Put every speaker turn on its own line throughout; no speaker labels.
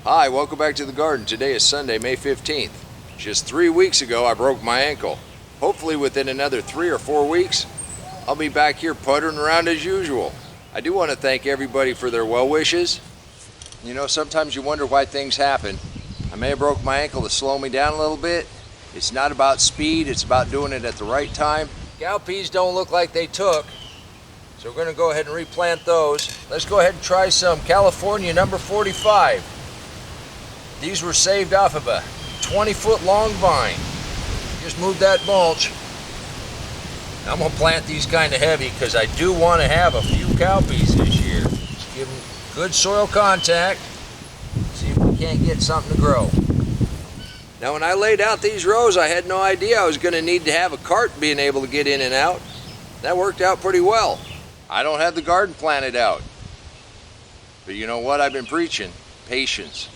Hi, welcome back to the garden. Today is Sunday, May 15th. Just 3 weeks ago, I broke my ankle. Hopefully within another 3 or 4 weeks, I'll be back here puttering around as usual. I do want to thank everybody for their well wishes. You know, sometimes you wonder why things happen. I may have broke my ankle to slow me down a little bit. It's not about speed, it's about doing it at the right time. Gal peas don't look like they took, so we're going to go ahead and replant those. Let's go ahead and try some California number 45. These were saved off of a 20-foot long vine. Just moved that mulch. I'm gonna plant these kind of heavy because I do want to have a few cowpeas this year. Just give them good soil contact. See if we can't get something to grow. Now when I laid out these rows, I had no idea I was gonna need to have a cart being able to get in and out. That worked out pretty well. I don't have the garden planted out. But you know what I've been preaching? Patience.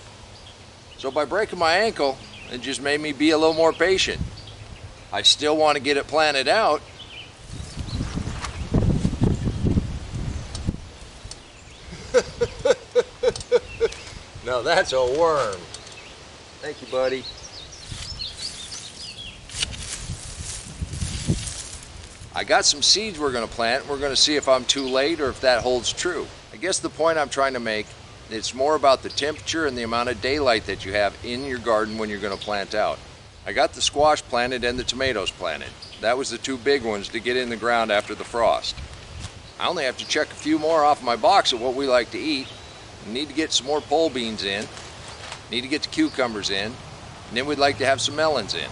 So by breaking my ankle, it just made me be a little more patient. I still want to get it planted out. Now that's a worm. Thank you, buddy. I got some seeds we're going to plant. We're going to see if I'm too late or if that holds true. I guess the point I'm trying to make, it's more about the temperature and the amount of daylight that you have in your garden when you're going to plant out. I got the squash planted and the tomatoes planted. That was the two big ones to get in the ground after the frost. I only have to check a few more off my box of what we like to eat. We need to get some more pole beans in. Need to get the cucumbers in. And then we'd like to have some melons in.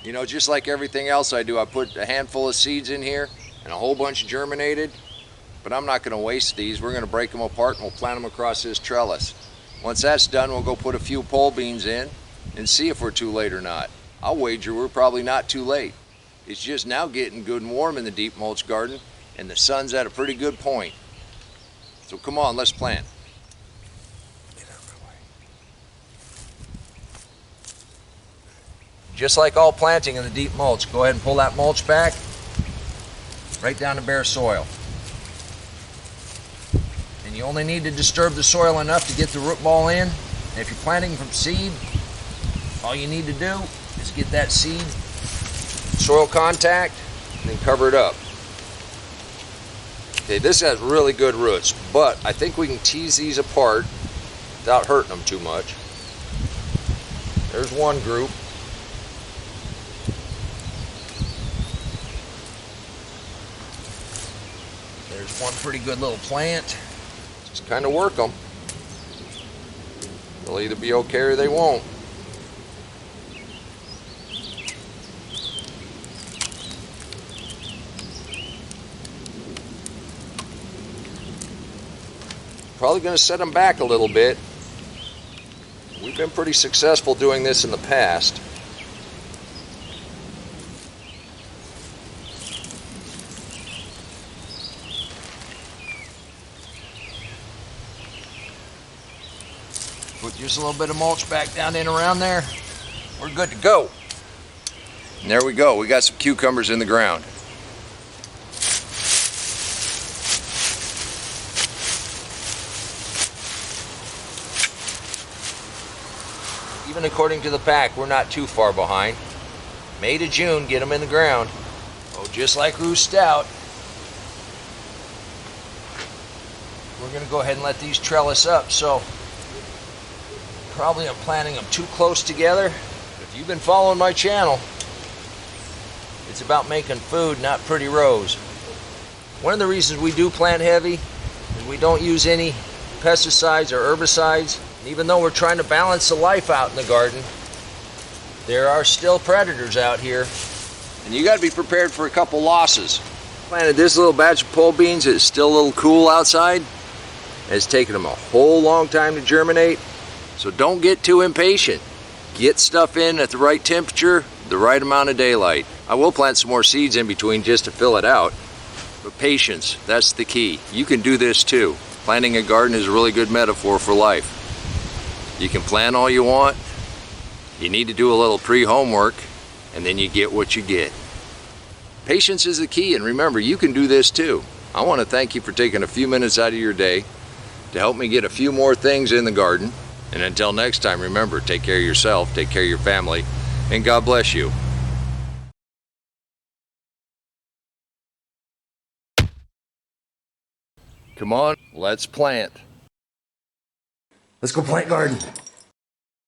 You know, just like everything else I do, I put a handful of seeds in here and a whole bunch germinated. But I'm not going to waste these. We're going to break them apart and we'll plant them across this trellis. Once that's done, we'll go put a few pole beans in and see if we're too late or not. I'll wager we're probably not too late. It's just now getting good and warm in the deep mulch garden and the sun's at a pretty good point. So come on, let's plant. Get out of my way. Just like all planting in the deep mulch, go ahead and pull that mulch back right down to bare soil. And you only need to disturb the soil enough to get the root ball in. And if you're planting from seed, all you need to do is get that seed soil contact and then cover it up. Okay, this has really good roots, but I think we can tease these apart without hurting them too much. There's one group. There's one pretty good little plant. Just kind of work them. They'll either be okay or they won't. Probably going to set them back a little bit. We've been pretty successful doing this in the past. Put just a little bit of mulch back down in around there. We're good to go. And there we go. We got some cucumbers in the ground. Even according to the pack, we're not too far behind. May to June, get them in the ground. Oh, just like Roost Stout. We're going to go ahead and let these trellis up. So probably I'm planting them too close together. If you've been following my channel, it's about making food, not pretty rows. One of the reasons we do plant heavy is we don't use any pesticides or herbicides. And even though we're trying to balance the life out in the garden, there are still predators out here. And you got to be prepared for a couple losses. Planted this little batch of pole beans. It's still a little cool outside. It's taken them a whole long time to germinate. So don't get too impatient. Get stuff in at the right temperature, the right amount of daylight. I will plant some more seeds in between just to fill it out. But patience, that's the key. You can do this too. Planting a garden is a really good metaphor for life. You can plan all you want. You need to do a little pre-homework, and then you get what you get. Patience is the key, and remember, you can do this too. I want to thank you for taking a few minutes out of your day to help me get a few more things in the garden. And until next time, remember, take care of yourself, take care of your family, and God bless you. Come on, let's plant.
Let's go plant garden.